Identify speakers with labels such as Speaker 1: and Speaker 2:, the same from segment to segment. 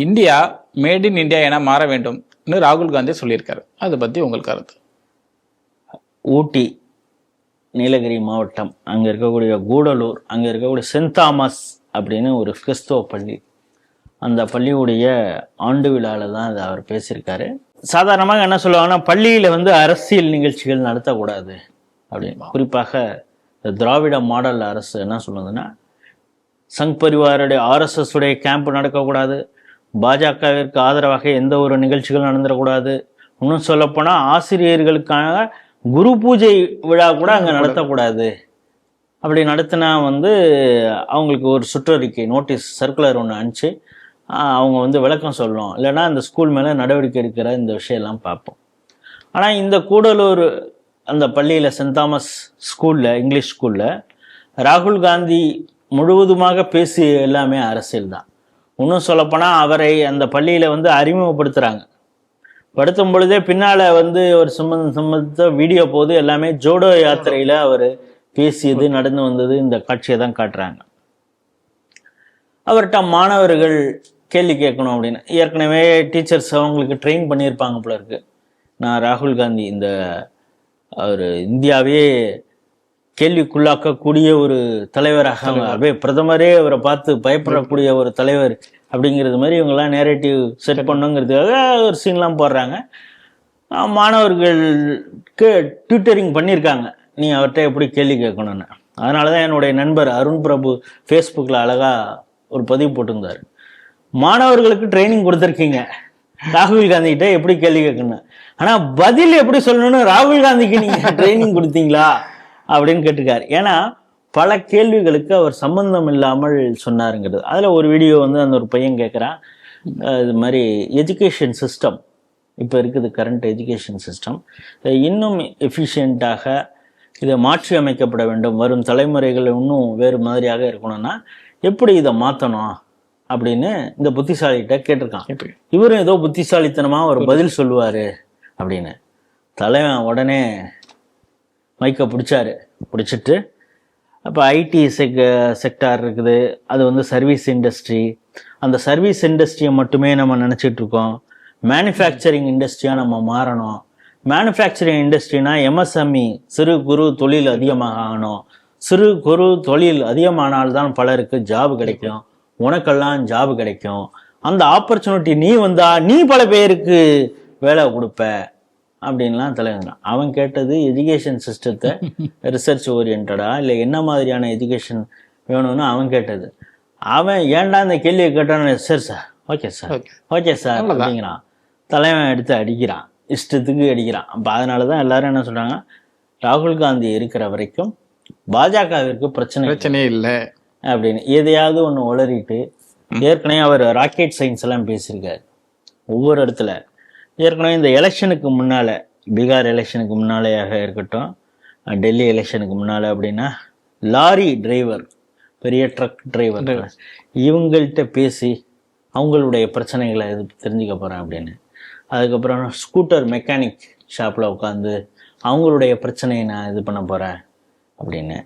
Speaker 1: India mat in India என மாற வேண்டும்னு ராகுல் காந்தி சொல்லியிருக்காரு. அதை பற்றி உங்கள் கருத்து?
Speaker 2: ஊட்டி, நீலகிரி மாவட்டம், அங்கே இருக்கக்கூடிய கூடலூர், அங்கே இருக்கக்கூடிய சென்ட் தாமஸ் அப்படின்னு ஒரு கிறிஸ்தவ பள்ளி, அந்த பள்ளியுடைய ஆண்டு விழாவில் தான் அதை அவர் பேசியிருக்காரு. சாதாரணமாக என்ன சொல்லுவாங்கன்னா, பள்ளியில் அரசியல் நிகழ்ச்சிகள் நடத்தக்கூடாது அப்படின்னு. குறிப்பாக இந்த திராவிட மாடல் அரசு என்ன சொல்லுதுன்னா, சங் பரிவாருடைய RSS உடைய கேம்ப் நடக்கக்கூடாது, பாஜகவிற்கு ஆதரவாக எந்த ஒரு நிகழ்ச்சிகள் நடந்துடக்கூடாது, இன்னும் சொல்லப்போனால் ஆசிரியர்களுக்கான குரு பூஜை விழா கூட அங்கே நடத்தக்கூடாது. அப்படி நடத்தினா அவங்களுக்கு ஒரு சுற்றறிக்கை நோட்டீஸ் சர்க்குலர் ஒன்று அனுப்பிச்சு அவங்க விளக்கம் சொல்லணும், இல்லைன்னா அந்த ஸ்கூல் மேலே நடவடிக்கை எடுக்கிற இந்த விஷயம்லாம் பார்ப்போம். ஆனால் இந்த கூடலூர் அந்த பள்ளியில் சென்ட் தாமஸ் ஸ்கூலில், இங்கிலீஷ் ஸ்கூலில் ராகுல் காந்தி முழுவதுமாக பேசி எல்லாமே அரசியல் தான். இன்னும் சொல்லப்போனால் அவரை அந்த பள்ளியில் அறிமுகப்படுத்துகிறாங்க. படுத்தும் பொழுதே பின்னால் ஒரு சம்பந்த வீடியோ போது எல்லாமே ஜோடோ யாத்திரையில் அவர் பேசியது, நடந்து வந்தது, இந்த காட்சியை தான் காட்டுறாங்க. அவர்கிட்ட மாணவர்கள் கேள்வி கேட்கணும் அப்படின்னு ஏற்கனவே டீச்சர்ஸ் அவங்களுக்கு ட்ரெயின் பண்ணியிருப்பாங்க போல இருக்கு. நான் ராகுல் காந்தி அவர் இந்தியாவே கேள்விக்குள்ளாக்கக்கூடிய ஒரு தலைவராக, அப்படியே பிரதமரே அவரை பார்த்து பயப்படக்கூடிய ஒரு தலைவர் அப்படிங்கிறது மாதிரி இவங்கெல்லாம் நேரேட்டிவ் செட் பண்ணுங்கிறதுக்காக ஒரு சீன்லாம் போடுறாங்க. மாணவர்களுக்கு ட்விட்டரிங் பண்ணியிருக்காங்க, நீ அவர்கிட்ட எப்படி கேள்வி கேட்கணும்னு. அதனால தான் என்னுடைய நண்பர் அருண் பிரபு ஃபேஸ்புக்கில் அழகாக ஒரு பதிவு போட்டிருந்தார், மாணவர்களுக்கு ட்ரைனிங் கொடுத்துருக்கீங்க, ராகுல் காந்திகிட்ட எப்படி கேள்வி கேட்கணும், ஆனால் பதில் எப்படி சொல்லணும்னு ராகுல் காந்திக்கு நீங்கள் ட்ரைனிங் கொடுத்தீங்களா அப்படின்னு கேட்டிருக்காரு. ஏன்னா பல கேள்விகளுக்கு அவர் சம்பந்தம் இல்லாமல் சொன்னாருங்கிறது. அதில் ஒரு வீடியோ அந்த ஒரு பையன் கேட்குறான், இது மாதிரி எஜுகேஷன் சிஸ்டம் இப்போ இருக்குது, கரண்ட் எஜுகேஷன் சிஸ்டம் இன்னும் எஃபிஷியண்ட்டாக இதை மாற்றி அமைக்கப்பட வேண்டும், வரும் தலைமுறைகள் இன்னும் வேறு மாதிரியாக இருக்கணும்னா எப்படி இதை மாற்றணும் அப்படின்னு இந்த புத்திசாலிகிட்ட கேட்டிருக்கான். இவரும் ஏதோ புத்திசாலித்தனமாக ஒரு பதில் சொல்லுவார் அப்படின்னு. தலைவன் உடனே மைக்கை பிடிச்சிட்டு, அப்போ ஐடி செக்டார் இருக்குது, அது சர்வீஸ் இண்டஸ்ட்ரி, அந்த சர்வீஸ் இண்டஸ்ட்ரியை மட்டுமே நம்ம நினச்சிட்டு இருக்கோம், மேனுஃபேக்சரிங் இண்டஸ்ட்ரியாக நம்ம மாறணும். மேனுஃபேக்சரிங் இண்டஸ்ட்ரினா MSME சிறு குறு தொழில் அதிகமாக ஆகணும். சிறு குறு தொழில் அதிகமானால்தான் பலருக்கு ஜாப் கிடைக்கும், உனக்கெல்லாம் ஜாப் கிடைக்கும், அந்த ஆப்பர்ச்சுனிட்டி நீ நீ பல பேருக்கு வேலை கொடுப்ப அப்படின்லாம் தலைவன். அவன் கேட்டது எஜுகேஷன் சிஸ்டத்தை ரிசர்ச் ஓரியன்டா இல்லை என்ன மாதிரியான எஜுகேஷன் வேணும்னு அவன் கேட்டது. அவன் ஏன்டா இந்த கேள்வியை கேட்டான்னு, sir sir okay sir okay sir அப்படிங்கிறான். தலைவன் எடுத்து அடிக்கிறான், இஷ்டத்துக்கு அடிக்கிறான். அப்போ அதனால தான் எல்லாரும் என்ன சொல்கிறாங்க, ராகுல் காந்தி இருக்கிற வரைக்கும் பாஜகவிற்கு பிரச்சனையே இல்லை அப்படின்னு எதையாவது ஒன்று உளறிட்டு. ஏற்கனவே அவர் ராக்கெட் சயின்ஸ் எல்லாம் பேசியிருக்காரு ஒவ்வொரு இடத்துல. ஏற்கனவே இந்த எலெக்ஷனுக்கு முன்னால், பீகார் எலெக்ஷனுக்கு முன்னாலேயாக இருக்கட்டும், டெல்லி எலெக்ஷனுக்கு முன்னால் அப்படின்னா, லாரி டிரைவர், பெரிய ட்ரக் டிரைவர், இவங்கள்ட்ட பேசி அவங்களுடைய பிரச்சனைகளை இது தெரிஞ்சுக்க போகிறேன் அப்படின்னு. அதுக்கப்புறம் ஸ்கூட்டர் மெக்கானிக் ஷாப்பில் உட்காந்து அவங்களுடைய பிரச்சனையை நான் இது பண்ண போகிறேன் அப்படின்னு.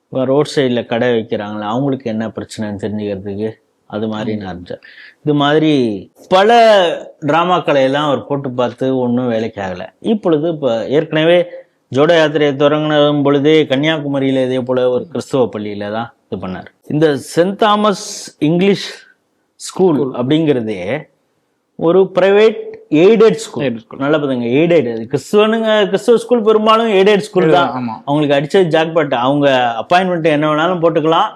Speaker 2: இப்போ ரோட் சைடில் கடை வைக்கிறாங்களே அவங்களுக்கு என்ன பிரச்சனைன்னு தெரிஞ்சுக்கிறதுக்கு அது மாதிரி நான் ஆரம்பித்தேன். இது மாதிரி பல ட்ராமாக்களை எல்லாம் அவர் போட்டு பார்த்து ஒன்றும் வேலைக்கு ஆகலை. இப்பொழுது இப்போ ஏற்கனவே ஜோடோ யாத்திரையை தொடங்கின பொழுதே கன்னியாகுமரியில் இதே போல் ஒரு கிறிஸ்தவ பள்ளியில் தான் இது பண்ணார். இந்த சென்ட் தாமஸ் இங்கிலீஷ் ஸ்கூல் அப்படிங்கிறதே ஒரு பிரைவேட் எய்டட் ஸ்கூல். நல்லா பார்த்துங்க, எய்டட். கிறிஸ்துவ ஸ்கூல் பெரும்பாலும் எய்டட் ஸ்கூல் தான். அவங்களுக்கு அடிச்சது ஜாக்பாட், அவங்க அப்பாயின்மெண்ட் என்ன வேணாலும் போட்டுக்கலாம்,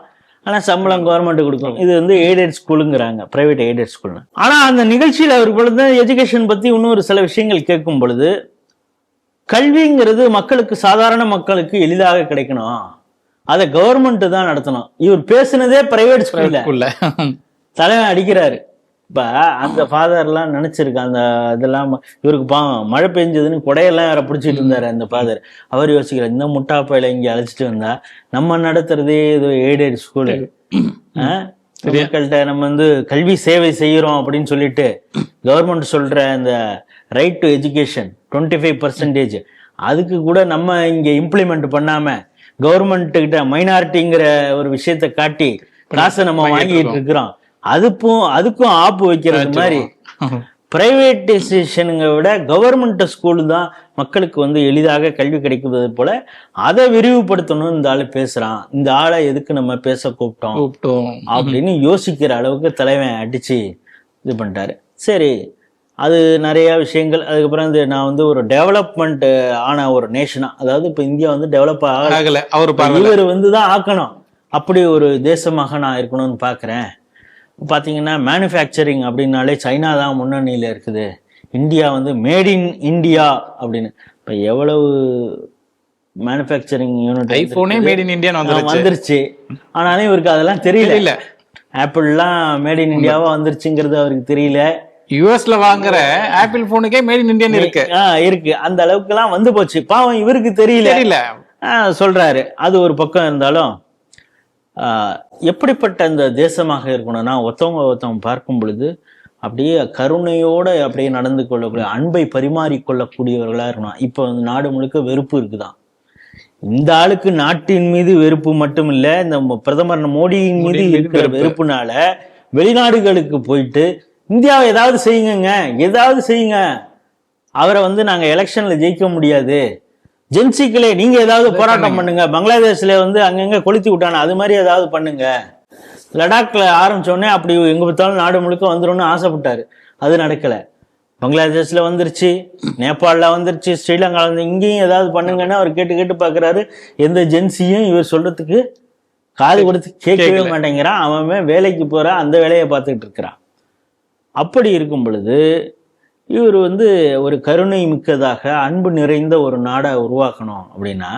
Speaker 2: ஆனால் சம்பளம் கவர்மெண்ட் கொடுக்கும். இது எய்டட் ஸ்கூலுங்கிறாங்க, பிரைவேட் எய்டட் ஸ்கூல்னு. ஆனால் அந்த நிகழ்ச்சியில் அவர் பொழுது எஜுகேஷன் பற்றி இன்னொரு சில விஷயங்கள் கேட்கும் பொழுது, கல்விங்கிறது மக்களுக்கு, சாதாரண மக்களுக்கு எளிதாக கிடைக்கணும், அதை கவர்மெண்ட் தான் நடத்தணும். இவர் பேசுனதே பிரைவேட் ஸ்கூல்ல. தலைவன் அடிக்கிறாரு. இப்போ அந்த ஃபாதர்லாம் நினச்சிருக்கு அந்த இதெல்லாம், இவருக்கு மழை பெஞ்சதுன்னு கொடையெல்லாம் வேற பிடிச்சிட்டு இருந்தாரு அந்த ஃபாதர். அவர் யோசிக்கிறார், இந்த முட்டாப்பையில இங்கே அழைச்சிட்டு வந்தா நம்ம நடத்துறதே இது எய்டட் ஸ்கூலு, மக்கள்கிட்ட நம்ம கல்வி சேவை செய்கிறோம் அப்படின்னு சொல்லிட்டு கவர்மெண்ட் சொல்ற அந்த ரைட் டு எஜுகேஷன் 25% அதுக்கு கூட நம்ம இங்கே இம்ப்ளிமெண்ட் பண்ணாம கவர்மெண்ட் கிட்ட மைனாரிட்டிங்கிற ஒரு விஷயத்த காட்டி காசை நம்ம வாங்கிட்டு இருக்கிறோம். அதுக்கும் ஆப்பு வைக்கிறது மாதிரி பிரைவேட்டைசேஷனுங்க விட கவர்மெண்ட் ஸ்கூல் தான் மக்களுக்கு வந்து எளிதாக கல்வி கிடைக்குவது போல அதை விரிவுபடுத்தணும் இந்த ஆளு பேசுறான், இந்த ஆளை எதுக்கு நம்ம பேச கூப்பிட்டோம் அப்படின்னு யோசிக்கிற அளவுக்கு தலைவன் அடிச்சு இது பண்ணிட்டாரு. சரி, அது நிறைய விஷயங்கள். அதுக்கப்புறம் நான் வந்து ஒரு டெவலப்மெண்ட் ஆன ஒரு நேஷனா, அதாவது இப்ப இந்தியா வந்து டெவலப் ஆகல, இவர் வந்து தான் ஆக்கணும், அப்படி ஒரு தேசமாக நான் இருக்கணும்னு பாக்குறேன். பார்த்தீங்கன்னா மேனுஃபேக்சரிங் அப்படின்னாலே சைனா தான் முன்னணியில் இருக்குது, இந்தியா வந்து மேட் இன் இந்தியா அப்படின்னு. இப்போ எவ்வளவு மேனுஃபேக்சரிங் யூனிட்,
Speaker 1: ஐபோனே மேட் இன் இந்தியா
Speaker 2: வந்துருச்சு. ஆனாலும் இவருக்கு அதெல்லாம் தெரியல. ஆப்பிள்லாம் மேட் இன் இந்தியாவா வந்துருச்சுங்கிறது அவருக்கு தெரியல.
Speaker 1: யூஎஸ்ல வாங்குற ஆப்பிள் போனுக்கே மேட் இன் இந்தியா
Speaker 2: இருக்கு. அந்த அளவுக்கு எல்லாம் வந்து போச்சு. பாவம் இவருக்கு தெரியல சொல்றாரு. அது ஒரு பக்கம் இருந்தாலும் எப்படிப்பட்ட இந்த தேசமாக இருக்கணும்னா, ஒருத்தவங்க பார்க்கும் பொழுது அப்படியே கருணையோட அப்படியே நடந்து கொள்ளக்கூடிய, அன்பை பரிமாறிக்கொள்ளக்கூடியவர்களா இருக்கணும். இப்ப வந்து நாடு முழுக்க வெறுப்பு இருக்குதான். இந்த ஆளுக்கு நாட்டின் மீது வெறுப்பு மட்டும் இல்ல, இந்த பிரதமர் மோடியின் மீது இருக்கிற வெறுப்புனால வெளிநாடுகளுக்கு போயிட்டு இந்தியாவை ஏதாவது செய்யுங்க, அவரை வந்து நாங்க எலெக்ஷன்ல ஜெயிக்க முடியாது, ஜென்சிக்களே நீங்க ஏதாவது போராட்டம் பண்ணுங்க, பங்களாதேஷ்ல வந்து அங்கங்க கொளுத்தி விட்டான அது மாதிரி ஏதாவது பண்ணுங்க, லடாக்ல ஆரம்பிச்சோடனே அப்படி எங்க பார்த்தாலும் நாடு முழுக்க வந்துரும்னு ஆசைப்பட்டாரு. அது நடக்கல. பங்களாதேஷ்ல வந்துருச்சு, நேபாளில் வந்துருச்சு, ஸ்ரீலங்கால வந்து இங்கேயும் ஏதாவது பண்ணுங்கன்னு அவர் கேட்டு பாக்குறாரு. எந்த ஜென்சியும் இவர் சொல்றதுக்கு காது கொடுத்து கேட்கவே மாட்டேங்கிறான். அவன் வேலைக்கு போறான், அந்த வேலையை பார்த்துக்கிட்டு இருக்கிறான். அப்படி இருக்கும் பொழுது இவர் வந்து ஒரு கருணை மிக்கதாக அன்பு நிறைந்த ஒரு நாடை உருவாக்கணும் அப்படின்னா,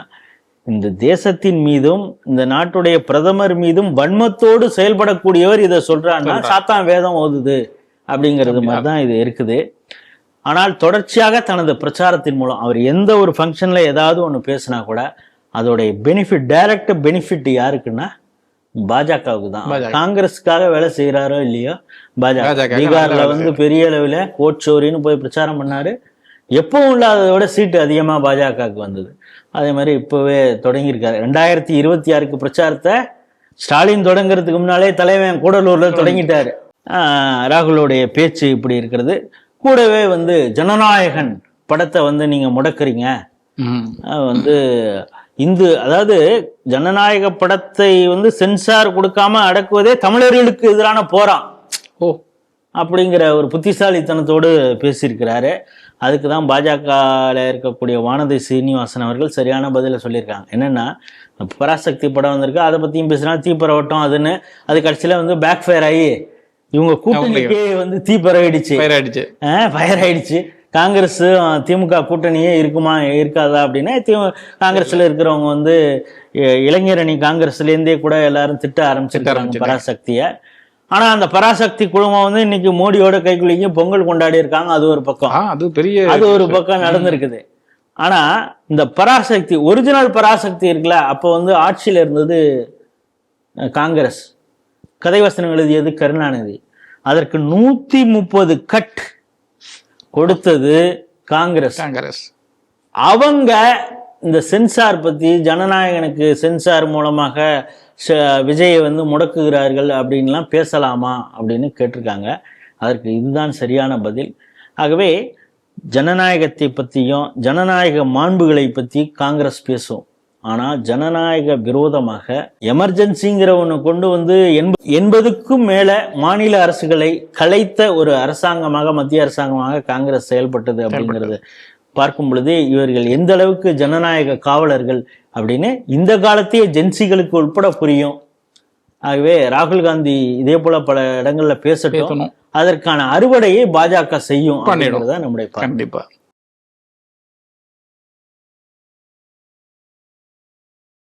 Speaker 2: இந்த தேசத்தின் மீதும் இந்த நாட்டுடைய பிரதமர் மீதும் வன்மத்தோடு செயல்படக்கூடியவர் இதை சொல்றான்னா சாத்தான் வேதம் ஓதுது அப்படிங்கிறது மாதிரிதான் இது இருக்குது. ஆனால் தொடர்ச்சியாக தனது பிரச்சாரத்தின் மூலம் அவர் எந்த ஒரு ஃபங்க்ஷன்ல ஏதாவது ஒன்று பேசினா கூட அதோடைய பெனிஃபிட், டைரக்ட் பெனிஃபிட் யாருக்குன்னா பாஜகவுக்கு தான். காங்கிரஸுக்காக வேலை செய்யறாரோ இல்லையோ, பாஜக பீகார்ல வந்து பெரிய அளவுல ஓட்சோரின்னு போய் பிரச்சாரம் பண்ணாரு. எப்பவும் இல்லாததோட சீட்டு அதிகமா பாஜகவுக்கு வந்தது. அதே மாதிரி இப்பவே தொடங்கியிருக்காரு. 2026 பிரச்சாரத்தை ஸ்டாலின் தொடங்குறதுக்கு முன்னாலே தலைவன் கூடலூர்ல தொடங்கிட்டாரு. ராகுலோடைய பேச்சு இப்படி இருக்கிறது. கூடவே வந்து ஜனநாயகன் படத்தை வந்து நீங்க முடக்குறீங்க, வந்து அதாவது ஜனநாயக படத்தை வந்து சென்சார் கொடுக்காம அடக்குவதே தமிழர்களுக்கு எதிரான போராம் அப்படிங்கிற ஒரு புத்திசாலித்தனத்தோடு பேசியிருக்கிறாரு. அதுக்கு தான் பாஜகவில் இருக்கக்கூடிய வானதி சீனிவாசன் அவர்கள் சரியான பதிலை சொல்லியிருக்காங்க. என்னன்னா, பராசக்தி படம் வந்திருக்கு, அதை பத்தியும் பேசினா தீப்பரவட்டம் அதுன்னு, அது கடைசியில வந்து பேக் ஃபயர் ஆகி இவங்க கூட்டணிக்கே வந்து ஃபயர் ஆயிடுச்சு. காங்கிரஸ் திமுக கூட்டணியே இருக்குமா இருக்காதா அப்படின்னா, காங்கிரஸ்ல இருக்கிறவங்க வந்து இளைஞரணி காங்கிரஸ்ல இருந்தே கூட எல்லாரும் திட்ட ஆரம்பிச்சிருக்காங்க பராசக்திய. ஆனா அந்த பராசக்தி குழுமம் வந்து இன்னைக்கு மோடியோட கைக்குள்ளிங்க பொங்கல் கொண்டாடி இருக்காங்க. அது ஒரு பக்கம், அது ஒரு பக்கம் நடந்திருக்குது. ஆனா இந்த பராசக்தி, ஒரிஜினல் பராசக்தி இருக்குல்ல, அப்போ வந்து ஆட்சியில இருந்தது காங்கிரஸ், கதைவசனம் எழுதியது கருணாநிதி. அதற்கு 130 கட் கொடுத்தது காங்கிரஸ். அவங்க இந்த சென்சார் பத்தி, ஜனநாயகனுக்கு சென்சார் மூலமாக விஜயை வந்து முடக்குகிறார்கள் அப்படின்லாம் பேசலாமா அப்படின்னு கேட்டிருக்காங்க. அதற்கு இதுதான் சரியான பதில். ஆகவே ஜனநாயகத்தை பற்றியும் ஜனநாயக மாண்புகளை பற்றி காங்கிரஸ் பேசும். ஆனால் ஜனநாயக விரோதமாக எமர்ஜென்சிங்கிற ஒன்று கொண்டு வந்து 80க்கும் மேல மாநில அரசுகளை கலைத்த ஒரு அரசாங்கமாக, மத்திய அரசாங்கமாக காங்கிரஸ் செயல்பட்டது அப்படிங்கிறது பார்க்கும் பொழுது இவர்கள் எந்த அளவுக்கு ஜனநாயக காவலர்கள் அப்படின்னு இந்த காலத்தையே ஜென்சிகளுக்கு உட்பட புரியும். ஆகவே ராகுல் காந்தி இதே போல பல இடங்கள்ல பேசட்டும், அதற்கான அறுவடையை பாஜக செய்யும் அப்படிங்கிறத நம்முடைய
Speaker 1: கண்டிப்பா.